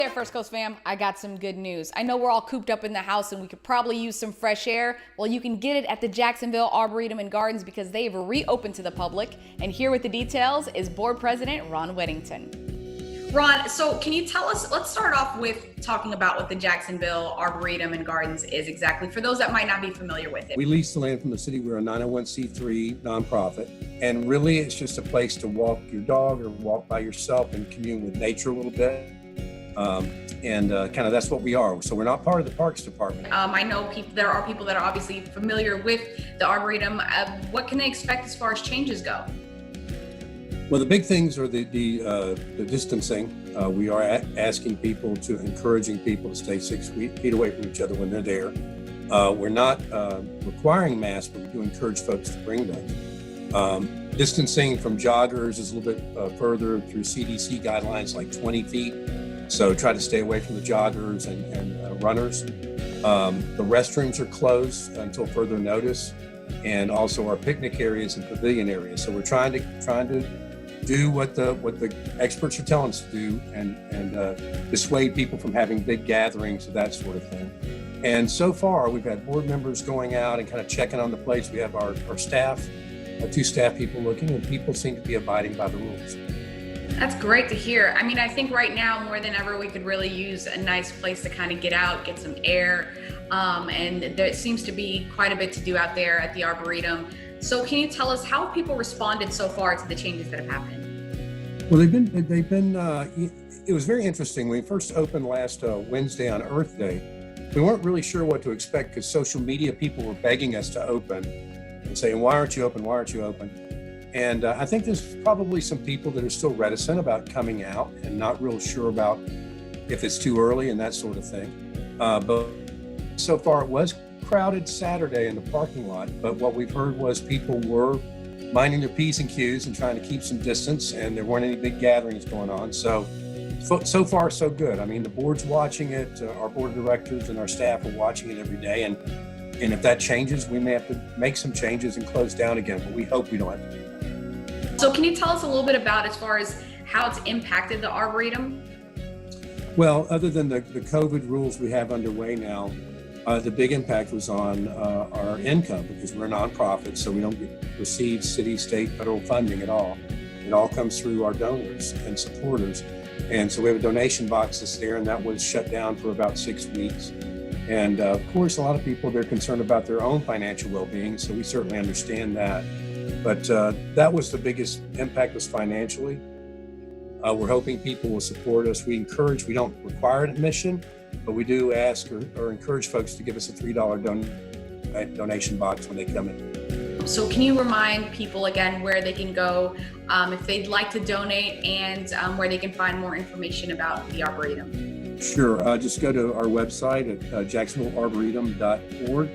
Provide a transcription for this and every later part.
There, First Coast fam, I got some good news. I know we're all cooped up in the house and we could probably use some fresh air. Well, you can get it at the Jacksonville Arboretum and Gardens because they've reopened to the public. And here with the details is Board President Ron Whittington. Ron, so can you tell us, let's start off with talking about what the Jacksonville Arboretum and Gardens is exactly, for those that might not be familiar with it. We lease the land from the city. We're a 901c3 nonprofit. And really, it's just a place to walk your dog or walk by yourself and commune with nature a little bit. Kind of that's what we are. So we're not part of the Parks Department. I know there are people that are obviously familiar with the Arboretum. What can they expect as far as changes go? Well, the big things are the distancing. We are asking people encouraging people to stay 6 feet away from each other when they're there. We're not requiring masks, but we do encourage folks to bring them. Distancing from joggers is a little bit further through CDC guidelines, like 20 feet. So try to stay away from the joggers and runners. The restrooms are closed until further notice, and also our picnic areas and pavilion areas. So we're trying to do what the experts are telling us to do, and dissuade people from having big gatherings of that sort of thing. And so far, we've had board members going out and kind of checking on the place. We have our staff, 2 staff people looking, and people seem to be abiding by the rules. That's great to hear. I mean, I think right now more than ever, we could really use a nice place to kind of get out, get some air. And there seems to be quite a bit to do out there at the Arboretum. So can you tell us how people responded so far to the changes that have happened? Well, they've been, it was very interesting. When we first opened last Wednesday on Earth Day, we weren't really sure what to expect because social media people were begging us to open and saying, why aren't you open? Why aren't you open? And I think there's probably some people that are still reticent about coming out and not real sure about if it's too early and that sort of thing. But so far it was crowded Saturday in the parking lot, but what we've heard was people were minding their P's and Q's and trying to keep some distance, and there weren't any big gatherings going on. So far, so good. I mean, the board's watching it, our board of directors and our staff are watching it every day. And if that changes, we may have to make some changes and close down again, but we hope we don't have to do that. So can you tell us a little bit about as far as how it's impacted the Arboretum? Well, other than the COVID rules we have underway now, the big impact was on our income because we're a nonprofit, so we don't receive city, state, federal funding at all. It all comes through our donors and supporters. And so we have a donation box that's there, and that was shut down for about 6 weeks. And of course, a lot of people, they're concerned about their own financial well-being, so we certainly understand that. But that was the biggest impact, was financially. We're hoping people will support us. We don't require an admission, but we do ask or encourage folks to give us a $3 donation box when they come in. So can you remind people again where they can go if they'd like to donate, and where they can find more information about the Arboretum? Sure, just go to our website at jacksonvillearboretum.org.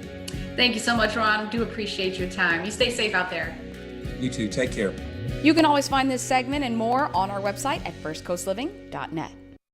Thank you so much, Ron. Do appreciate your time. You stay safe out there. You too, take care. You can always find this segment and more on our website at firstcoastliving.net.